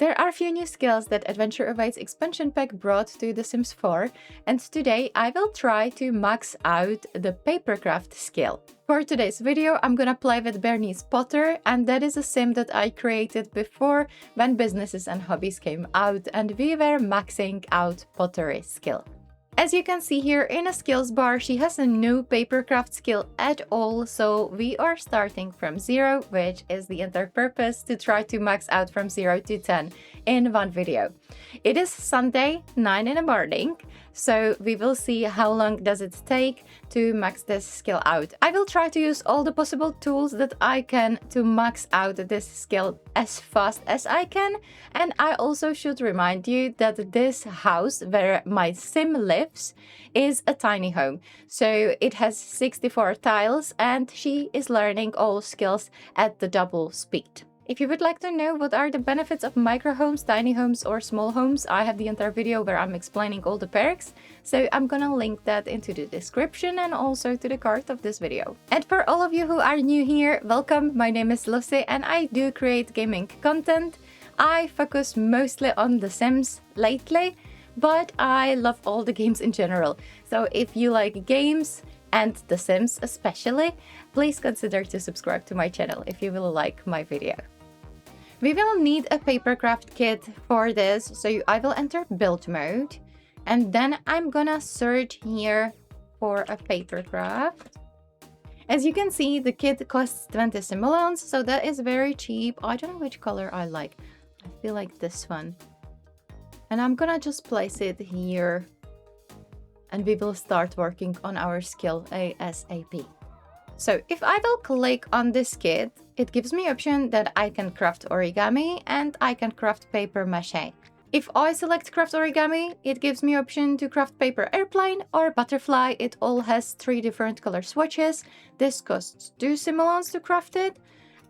There are a few new skills that Adventure Awaits expansion pack brought to The Sims 4, and today I will try to max out the Papercraft skill. For today's video, I'm gonna play with Bernie's Potter, and that is a sim that I created before when businesses and hobbies came out and we were maxing out pottery skill. As you can see here in a skills bar, she has a no Papercraft skill at all, so we are starting from 0, which is the entire purpose, to try to max out from 0 to 10 in one video. It is Sunday, 9 in the morning, so we will see how long does it take to max this skill out. I will try to use all the possible tools that I can to max out this skill as fast as I can, and I also should remind you that this house where my sim lives is a tiny home, so it has 64 tiles and she is learning all skills at the double speed. If you would like to know what are the benefits of micro homes, tiny homes or small homes, I have the entire video where I'm explaining all the perks, so I'm gonna link that into the description and also to the card of this video. And for all of you who are new here, welcome, my name is Lucy and I do create gaming content. I focus mostly on The Sims lately, but I love all the games in general. So if you like games, and The Sims especially, please consider to subscribe to my channel if you will like my video. We will need a Papercraft kit for this, so I will enter build mode, and then I'm gonna search here for a Papercraft. As you can see, the kit costs 20 simoleons, so that is very cheap. I don't know which color I like. I feel like this one. And I'm gonna just place it here, and we will start working on our skill ASAP. So if I will click on this kit, it gives me option that I can craft origami and I can craft paper mache. If I select craft origami, it gives me option to craft paper airplane or butterfly. It all has 3 different color swatches. This costs 2 simoleons to craft it,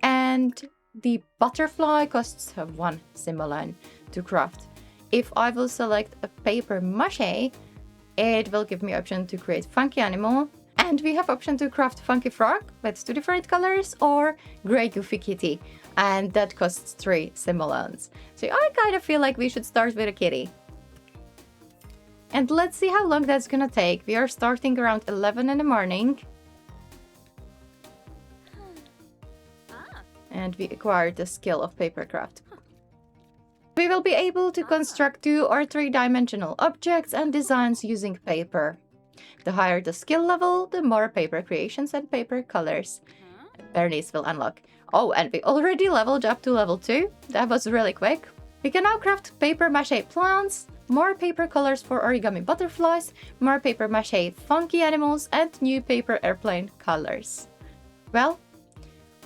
and the butterfly costs 1 simoleon to craft. If I will select a paper mache, it will give me option to create funky animal, and we have option to craft funky frog with 2 different colors or gray goofy kitty, and that costs 3 simoleons. So I kind of feel like we should start with a kitty. And let's see how long that's gonna take. We are starting around 11 in the morning. And we acquired the skill of Papercraft. We will be able to construct 2 or 3 dimensional objects and designs using paper. The higher the skill level, the more paper creations and paper colors Bernice will unlock. Oh, and we already leveled up to level 2. That was really quick. We can now craft paper mache plants, more paper colors for origami butterflies, more paper mache funky animals, and new paper airplane colors. Well,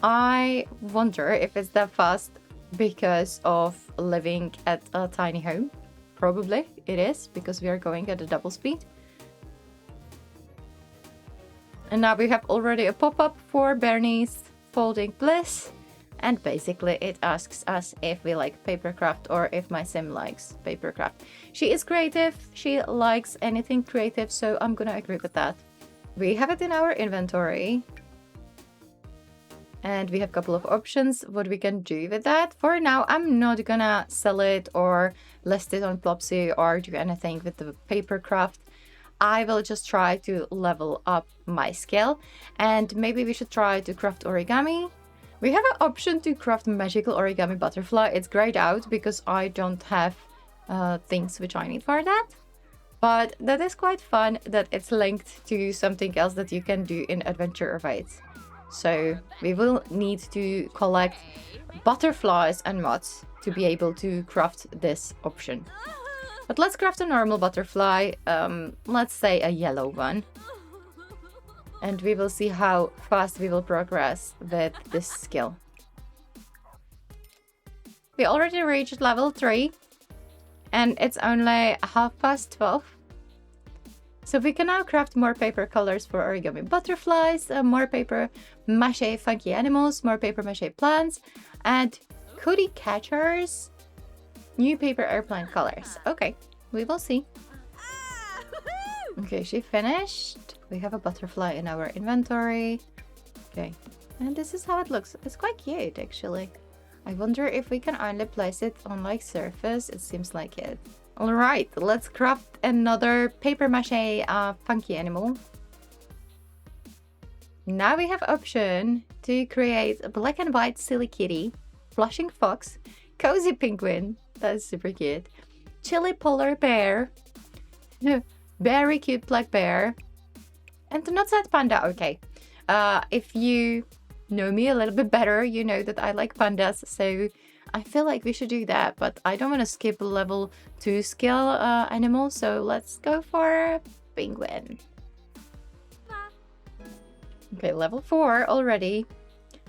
I wonder if it's that fast because of living at a tiny home. Probably it is, because we are going at a double speed. And now we have already a pop-up for Bernie's Folding Bliss, and basically it asks us if we like Papercraft or if my sim likes Papercraft. She is creative, she likes anything creative, so I'm gonna agree with that. We have it in our inventory, and we have a couple of options what we can do with that. For now, I'm not gonna sell it or list it on Plopsy or do anything with the Papercraft. I will just try to level up my skill, and maybe we should try to craft origami. We have an option to craft magical origami butterfly. It's grayed out because I don't have things which I need for that. But that is quite fun that it's linked to something else that you can do in Adventure Awaits. So we will need to collect butterflies and moths to be able to craft this option. But let's craft a normal butterfly, let's say a yellow one. And we will see how fast we will progress with this skill. We already reached level 3, and it's only 12:30. So we can now craft more paper colors for origami butterflies, more paper mache funky animals, more paper mache plants, and cootie catchers, new paper airplane colors. Okay, we will see. Okay, she finished. We have a butterfly in our inventory. Okay, and this is how it looks. It's quite cute, actually. I wonder if we can only place it on like surface. It seems like it. All right, let's craft another paper mache funky animal. Now we have option to create a black and white silly kitty, blushing fox, cozy penguin, that is super cute, chilly polar bear, very cute black bear, and not sad panda. Okay, if you know me a little bit better, you know that I like pandas, so I feel like we should do that, but I don't want to skip level 2 skill animal, so let's go for penguin. Okay, level 4 already.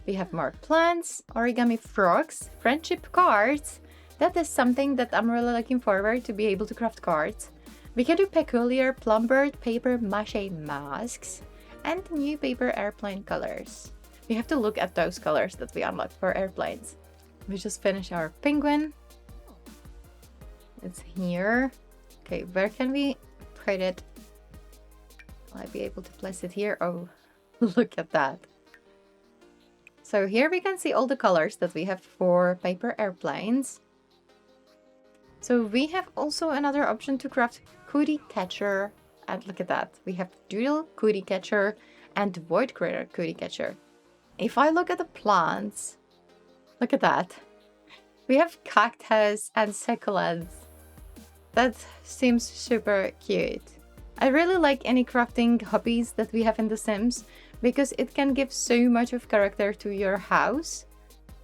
We have more plants, origami frogs, friendship cards. That is something that I'm really looking forward to be able to craft cards. We can do peculiar plumbered paper mache masks and new paper airplane colors. We have to look at those colors that we unlocked for airplanes. We just finished our penguin. It's here. Okay, where can we put it? Will I be able to place it here? Oh, look at that. So here we can see all the colors that we have for paper airplanes. So we have also another option to craft cootie catcher. And look at that. We have doodle cootie catcher and void critter cootie catcher. If I look at the plants, look at that. We have cactus and succulents. That seems super cute. I really like any crafting hobbies that we have in The Sims because it can give so much of character to your house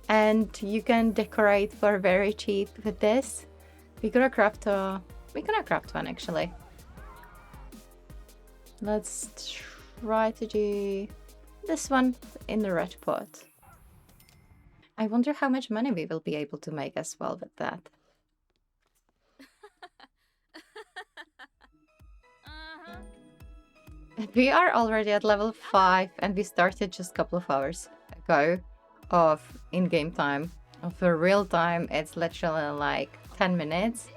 and you can decorate for very cheap with this. We're gonna craft one actually. Let's try to do this one in the red pot. I wonder how much money we will be able to make as well with that. We are already at level 5 and we started just a couple of hours ago of in-game time. For real time, it's literally like 10 minutes.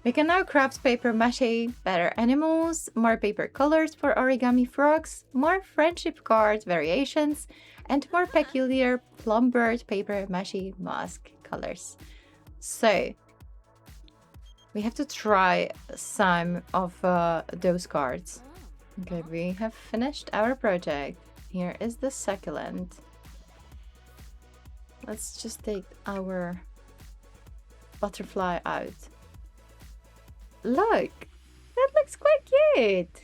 We can now craft paper mache better animals, more paper colors for origami frogs, more friendship card variations, and more peculiar plumbered paper mache mask colors. So we have to try some of those cards. Okay, we have finished our project. Here is the succulent. Let's just take our butterfly out. Look, that looks quite cute.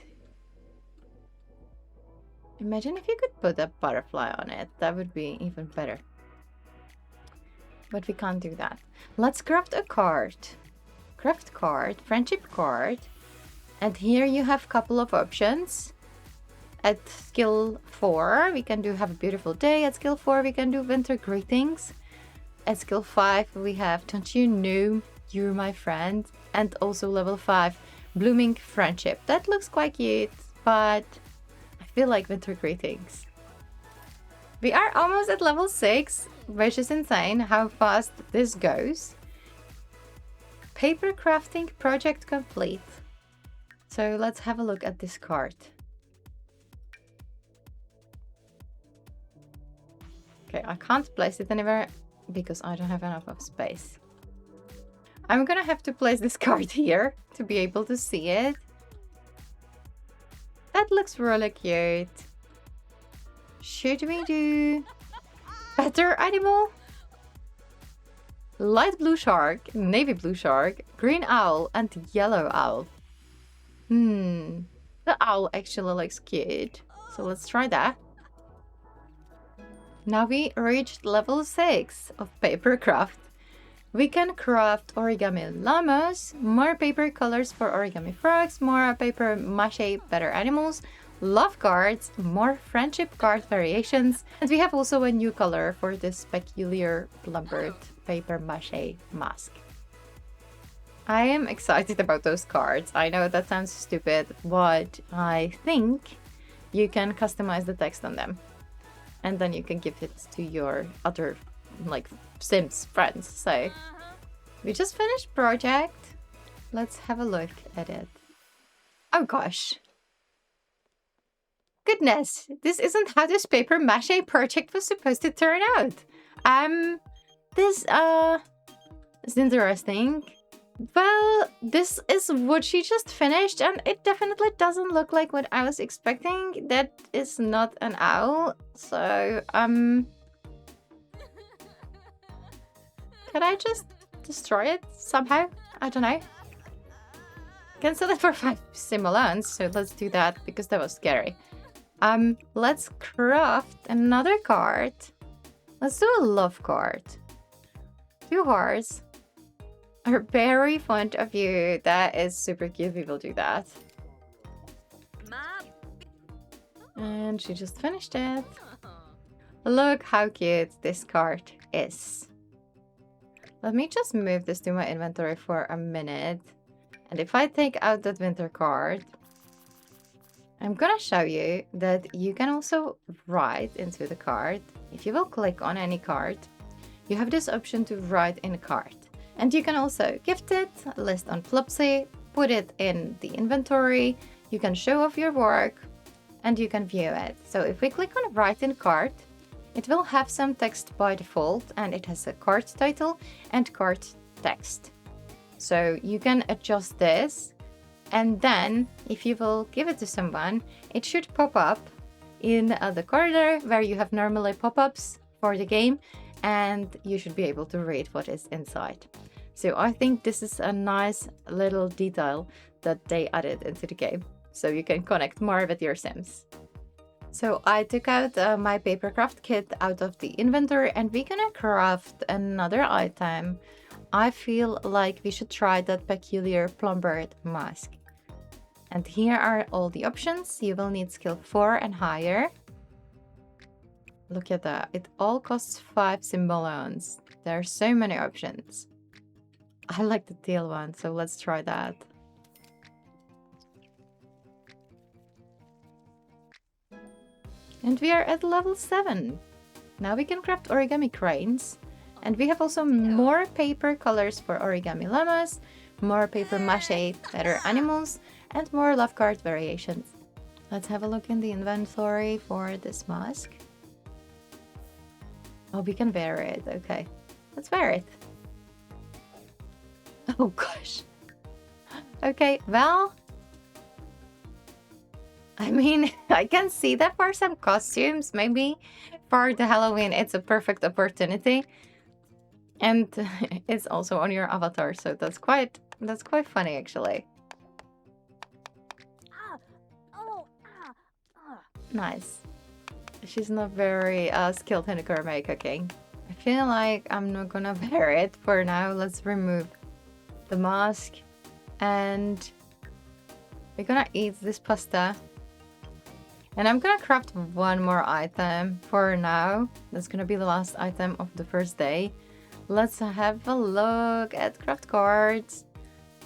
Imagine if you could put a butterfly on it. That would be even better. But we can't do that. Let's craft a card. Craft card, friendship card. And here you have a couple of options. At skill 4, we can do have a beautiful day. At skill 4, we can do winter greetings. At skill 5, we have don't you know you're my friend. And also level 5, blooming friendship. That looks quite cute, but I feel like winter greetings. We are almost at level 6, which is insane how fast this goes. Paper crafting project complete. So let's have a look at this card. Okay, I can't place it anywhere because I don't have enough of space. I'm gonna have to place this card here to be able to see it. That looks really cute. Should we do better animal? Light blue shark, navy blue shark, green owl, and yellow owl. The owl actually looks cute. So let's try that. Now we reached level 6 of Papercraft. We can craft origami llamas, more paper colors for origami frogs, more paper mache better animals, love cards, more friendship card variations, and we have also a new color for this peculiar plumbered paper mache mask. I am excited about those cards. I know that sounds stupid, but I think you can customize the text on them. And then you can give it to your other, like, Sims friends. So, we just finished project. Let's have a look at it. Oh gosh. Goodness, this isn't how this paper mache project was supposed to turn out. this is interesting. Well, this is what she just finished, and it definitely doesn't look like what I was expecting. That is not an owl, so can I just destroy it somehow? I don't know. Can sell it for 5 simoleons, so let's do that because that was scary. Let's craft another card. Let's do a love card. 2 hearts. Are very fond of you. That is super cute. We will do that. And she just finished it. Look how cute this card is. Let me just move this to my inventory for a minute. And if I take out that winter card, I'm gonna show you that you can also write into the card. If you will click on any card, you have this option to write in a card. And you can also gift it, list on Flopsy, put it in the inventory, you can show off your work, and you can view it. So if we click on write in card, it will have some text by default, and it has a card title and card text. So you can adjust this, and then if you will give it to someone, it should pop up in the corner where you have normally pop-ups for the game, and you should be able to read what is inside. So I think this is a nice little detail that they added into the game, so you can connect more with your Sims. So I took out my Papercraft kit out of the inventory, and we're gonna craft another item. I feel like we should try that peculiar plumbird mask. And here are all the options. You will need skill 4 and higher. Look at that. It all costs 5 simoleons. There are so many options. I like the teal one, so let's try that. And we are at level 7. Now we can craft origami cranes. And we have also more paper colors for origami llamas, more paper mache better animals, and more love card variations. Let's have a look in the inventory for this mask. Oh, we can wear it. Okay, let's wear it. Oh gosh. Okay, well, I mean, I can see that for some costumes, maybe for the Halloween, it's a perfect opportunity. And it's also on your avatar, so that's quite funny actually. Nice. She's not very skilled in gourmet cooking. I feel like I'm not gonna wear it for now. Let's remove the mask, and we're gonna eat this pasta. And I'm gonna craft one more item for now. That's gonna be the last item of the first day. Let's have a look at craft cards,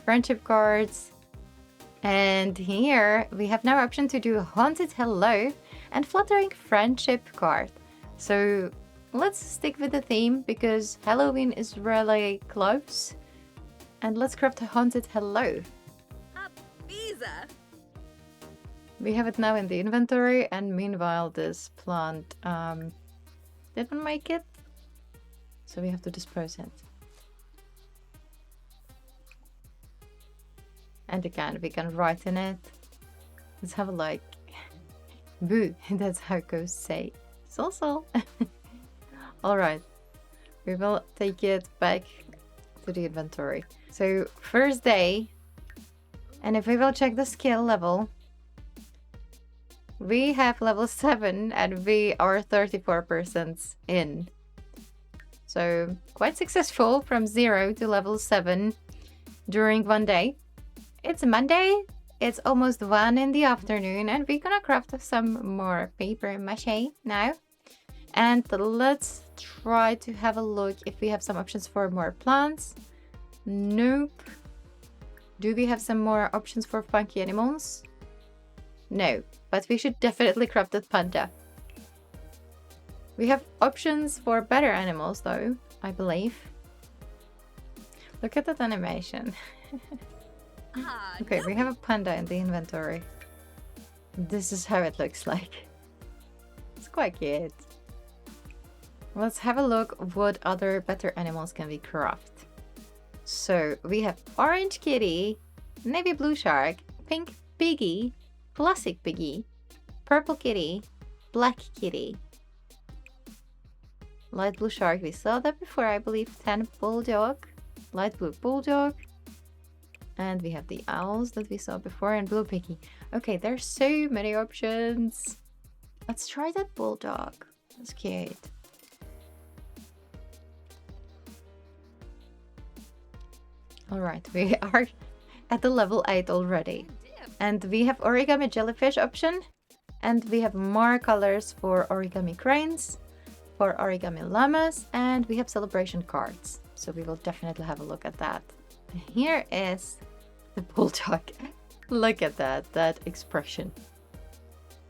friendship cards. And here we have now option to do haunted hello and fluttering friendship card. So let's stick with the theme because Halloween is really close. And let's craft a haunted hello. We have it now in the inventory, and meanwhile this plant didn't make it. So we have to dispose it. And again, we can write in it. Let's have a like. Boo, that's how ghosts say. So. Alright. We will take it back to the inventory. So, first day. And if we will check the skill level, we have level 7 and we are 34% in. So, quite successful from 0 to level 7 during one day. It's Monday, it's almost 1 in the afternoon, and we're gonna craft some more paper mache now. And let's try to have a look if we have some options for more plants. Nope. Do we have some more options for funky animals? No, but we should definitely craft that panda. We have options for better animals though, I believe. Look at that animation. Okay, we have a panda in the inventory. This is how it looks like. It's quite cute. Let's have a look what other better animals can we craft. So we have orange kitty, navy blue shark, pink piggy, classic piggy, purple kitty, black kitty, light blue shark. We saw that before, I believe. Tan bulldog, light blue bulldog, and we have the owls that we saw before, and blue piggy. Okay, there's so many options. Let's try that bulldog. That's cute. All right, we are at the level 8 already. And we have origami jellyfish option. And we have more colors for origami cranes, for origami llamas, and we have celebration cards. So we will definitely have a look at that. And here is the bulldog. Look at that expression.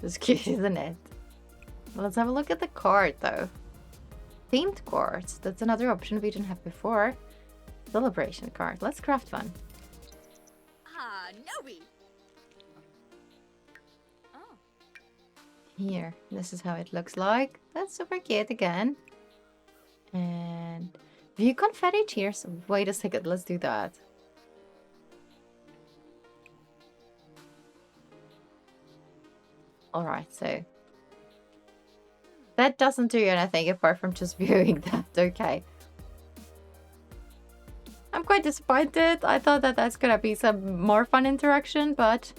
It's cute, isn't it? Let's have a look at the card though. Themed cards, that's another option we didn't have before. Celebration card, let's craft one. Ah, Nobi. Oh. Here, this is how it looks like. That's super cute again. And view confetti cheers. Wait a second, let's do that. Alright, so that doesn't do anything apart from just viewing that. Okay. I'm quite disappointed. I thought that that's gonna be some more fun interaction, but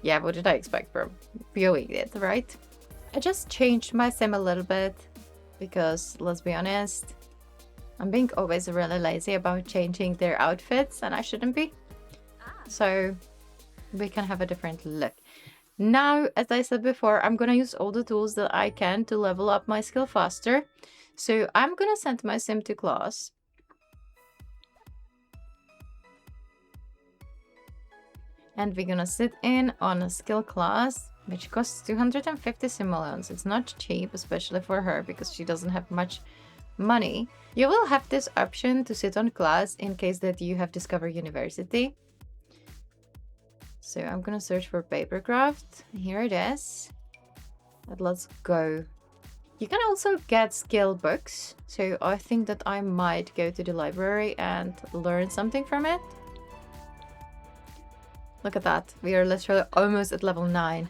yeah, what did I expect from viewing it, right? I just changed my sim a little bit because, let's be honest, I'm being always really lazy about changing their outfits, and I shouldn't be. So we can have a different look. Now, as I said before, I'm gonna use all the tools that I can to level up my skill faster. So I'm gonna send my sim to class. And we're gonna sit in on a skill class, which costs 250 simoleons. It's not cheap, especially for her, because she doesn't have much money. You will have this option to sit on class in case that you have Discover University. So I'm gonna search for Papercraft. Here it is. And let's go. You can also get skill books. So I think that I might go to the library and learn something from it. Look at that. We are literally almost at level 9.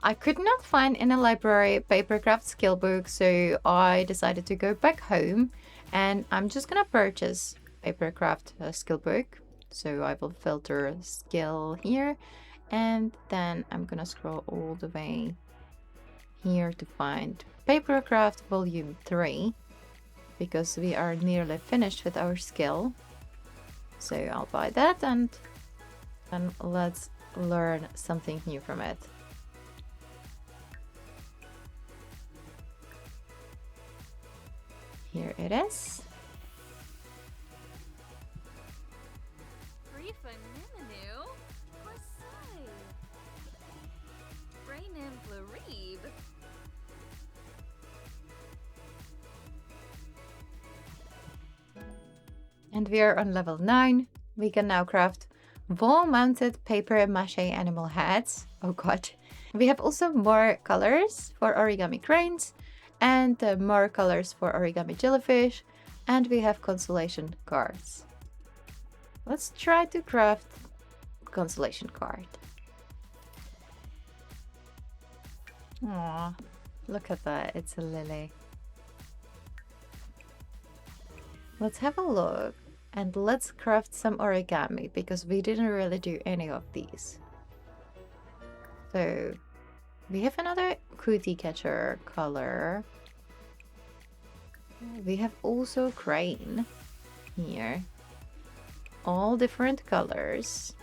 I could not find in a library Papercraft skill book, so I decided to go back home and I'm just gonna purchase Papercraft skill book. So I will filter skill here and then I'm gonna scroll all the way here to find Papercraft volume 3 because we are nearly finished with our skill. So I'll buy that and let's learn something new from it. Here it is. And we are on level 9. We can now craft wall-mounted paper mache animal heads. Oh god. We have also more colors for origami cranes and more colors for origami jellyfish, and we have consolation cards. Let's try to craft consolation card. Aww, look at that, it's a lily. Let's have a look and let's craft some origami because we didn't really do any of these. So we have another cootie catcher color. We have also crane here. All different colors.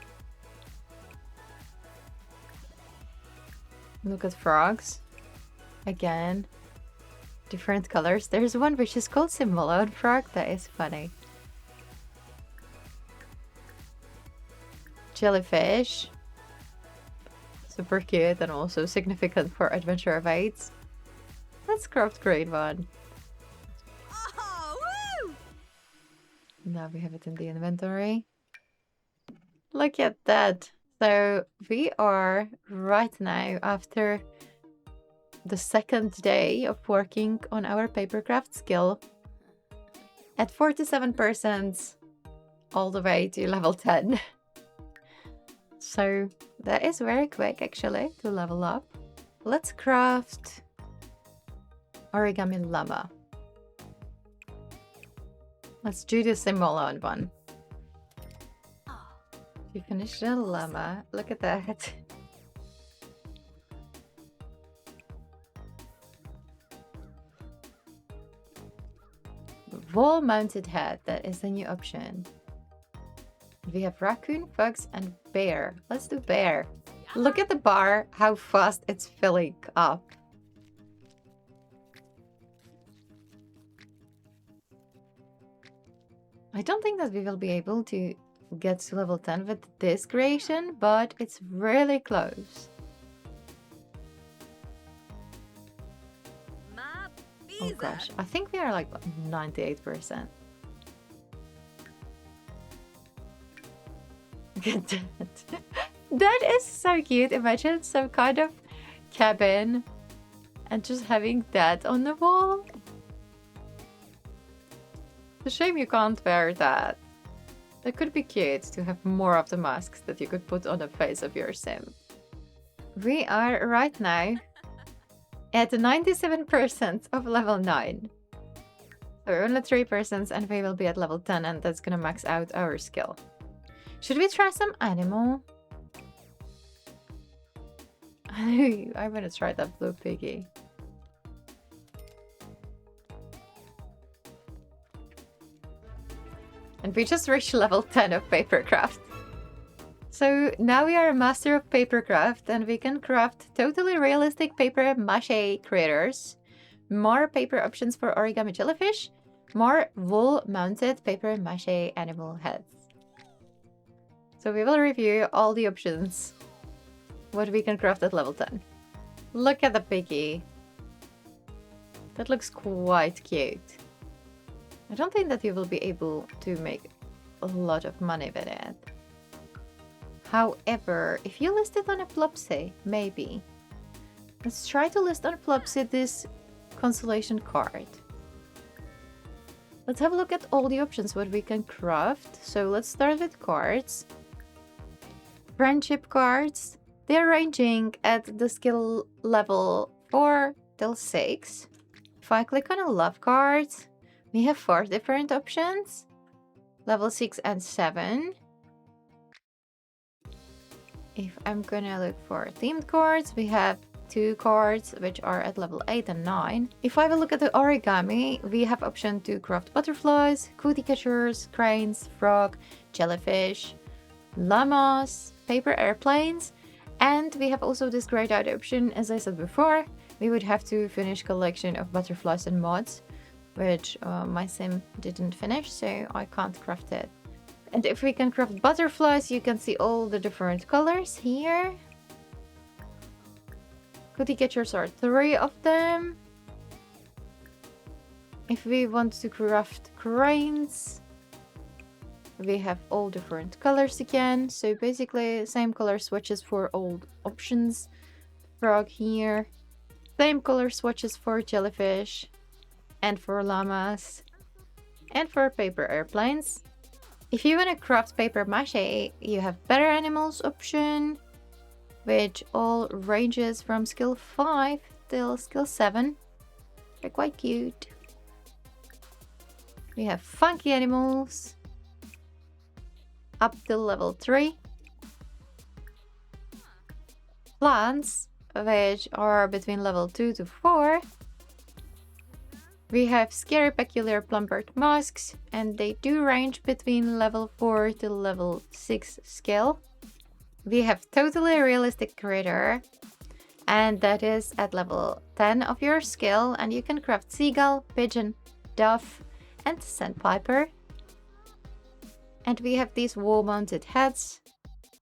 Look at frogs. Again, different colors. There's one which is called Simulate Frog. That is funny. Jellyfish. Super cute and also significant for Adventure of 8. Let's craft green one. Oh, woo! Now we have it in the inventory. Look at that. So we are right now after the second day of working on our papercraft skill at 47% all the way to level 10. So that is very quick actually to level up. Let's craft origami llama. Let's do the similar one. You finished the llama. Look at that. Wall-mounted head. That is the new option. We have raccoon, fox, and bear. Let's do bear. Look at the bar, how fast it's filling up. I don't think that we will be able to get to level 10 with this creation, but it's really close. Oh gosh, I think we are like 98%. Look at that. That is so cute. Imagine some kind of cabin and just having that on the wall. It's a shame you can't wear that. That could be cute to have more of the masks that you could put on the face of your sim. We are right now at 97% of level 9. So we're only 3% and we will be at level 10, and that's gonna max out our skill. Should we try some animal? I want to try that blue piggy. And we just reached level 10 of Papercraft. So now we are a master of Papercraft and we can craft totally realistic paper mache critters, more paper options for origami jellyfish, more wool mounted paper mache animal heads. So we will review all the options, what we can craft at level 10. Look at the piggy. That looks quite cute. I don't think that you will be able to make a lot of money with it. However, if you list it on a Plopsy, maybe. Let's try to list on a Plopsy this consolation card. Let's have a look at all the options what we can craft. So let's start with cards. Friendship cards. They're ranging at the skill level 4 till 6. If I click on a love card, we have 4 different options. Level 6 and 7. If I'm gonna look for themed cards, we have 2 cards which are at level 8 and 9. If I will look at the origami, we have option to craft butterflies, cootie catchers, cranes, frog, jellyfish, llamas, paper airplanes, and we have also this grayed out option. As I said before, we would have to finish collection of butterflies and mods, which my sim didn't finish, so I can't craft it. And if we can craft butterflies, you can see all the different colors here. Cootie catchers are 3 of them. If we want to craft cranes, we have all different colors again. So basically same color swatches for all options. Frog here. Same color swatches for jellyfish and for llamas and for paper airplanes. If you want to craft paper mache, you have better animals option, which all ranges from skill 5 till skill 7. They're quite cute. We have funky animals up till level 3. Plants, which are between level 2 to 4. We have scary peculiar plumbered masks, and they do range between level 4 to level 6 skill. We have totally realistic critter, and that is at level 10 of your skill, and you can craft seagull, pigeon, dove, and sandpiper. And we have these wall-mounted heads,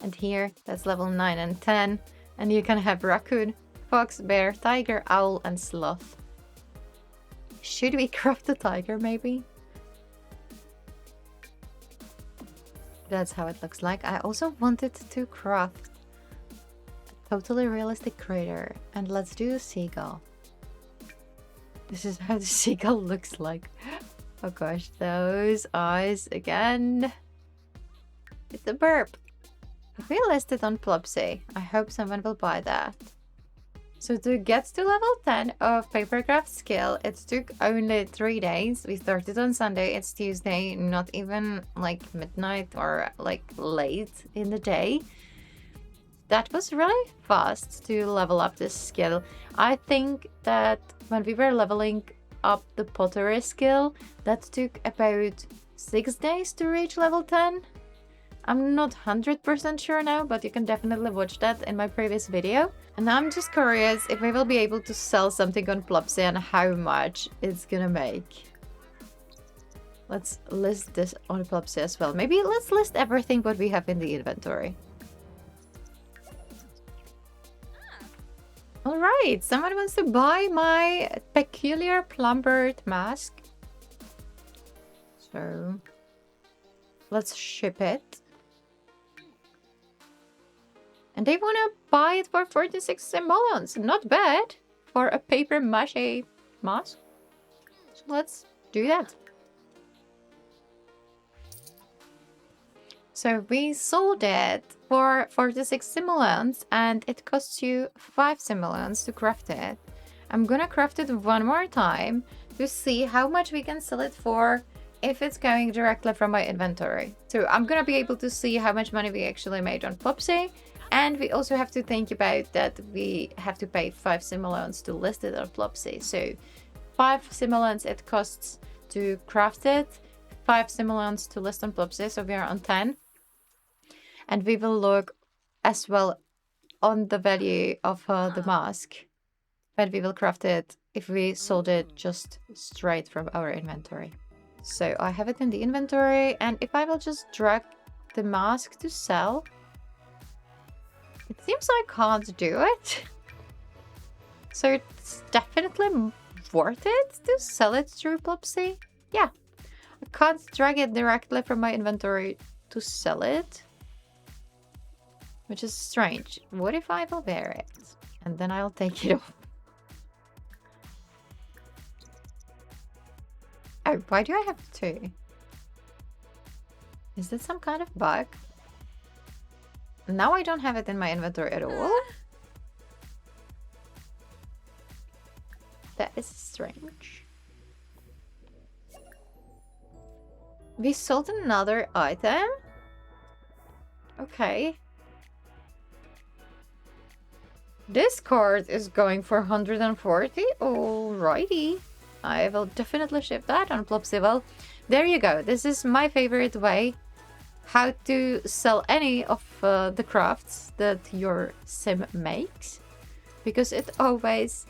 and here that's level 9 and 10, and you can have raccoon, fox, bear, tiger, owl, and sloth. Should we craft the tiger, maybe? That's how it looks like. I also wanted to craft a totally realistic critter. And let's do a seagull. This is how the seagull looks like. Oh gosh, those eyes again. It's a burp. If we list it on Plopsy, I hope someone will buy that. So to get to level 10 of Papercraft skill, it took only 3 days. We started on Sunday, it's Tuesday, not even like midnight or like late in the day. That was really fast to level up this skill. I think that when we were leveling up the pottery skill, that took about 6 days to reach level 10. I'm not 100% sure now, but you can definitely watch that in my previous video. And I'm just curious if we will be able to sell something on Plopsy and how much it's gonna make. Let's list this on Plopsy as well. Maybe let's list everything what we have in the inventory. Alright, someone wants to buy my peculiar plumbered mask. So let's ship it. And they want to buy it for 46 simoleons. Not bad for a paper mache mask. So let's do that. So we sold it for 46 simoleons and it costs you 5 simoleons to craft it. I'm gonna craft it one more time to see how much we can sell it for if it's going directly from my inventory. So I'm gonna be able to see how much money we actually made on Plopsy. And we also have to think about that we have to pay 5 simoleons to list it on Plopsy. So 5 simoleons it costs to craft it, 5 simoleons to list on Plopsy, so we are on 10. And we will look as well on the value of the mask when we will craft it if we sold it just straight from our inventory. So I have it in the inventory, and if I will just drag the mask to sell, it seems I can't do it. So it's definitely worth it to sell it through Plopsy. Yeah, I can't drag it directly from my inventory to sell it, which is strange. What if I will wear it and then I'll take it off? Oh, why do I have 2? Is that some kind of bug? Now I don't have it in my inventory at all. That is strange. We sold another item. Okay. This card is going for 140. Alrighty. I will definitely ship that on Plopsy. Well, there you go. This is my favorite way how to sell any of the crafts that your sim makes, because it always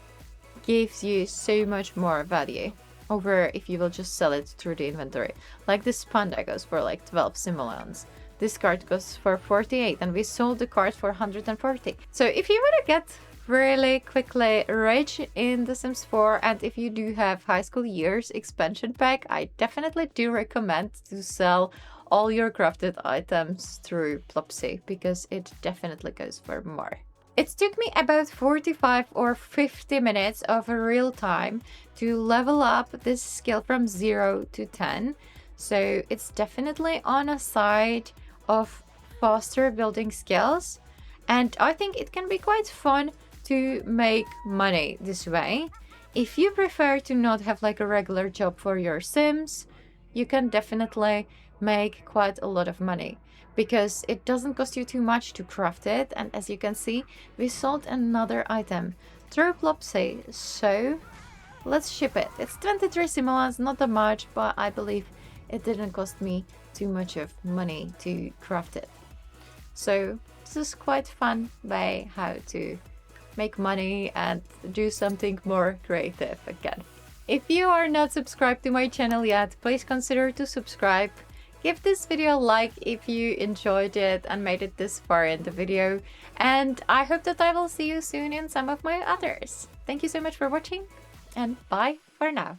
gives you so much more value over if you will just sell it through the inventory. Like this panda goes for like 12 simoleons. This card goes for 48 and we sold the card for 140. So if you want to get really quickly rich in The Sims 4 and if you do have High School Years expansion pack, I definitely do recommend to sell all your crafted items through Plopsy, because it definitely goes for more. It took me about 45 or 50 minutes of real time to level up this skill from 0 to 10. So it's definitely on a side of faster building skills. And I think it can be quite fun to make money this way. If you prefer to not have like a regular job for your Sims, you can definitely make quite a lot of money because it doesn't cost you too much to craft it. And as you can see, we sold another item through Plopsy, so let's ship it. It's 23 simoleons, not that much, but I believe it didn't cost me too much of money to craft it. So this is quite fun way how to make money and do something more creative again. If you are not subscribed to my channel yet, please consider to subscribe. Give this video a like if you enjoyed it and made it this far in the video. And I hope that I will see you soon in some of my others. Thank you so much for watching, and bye for now.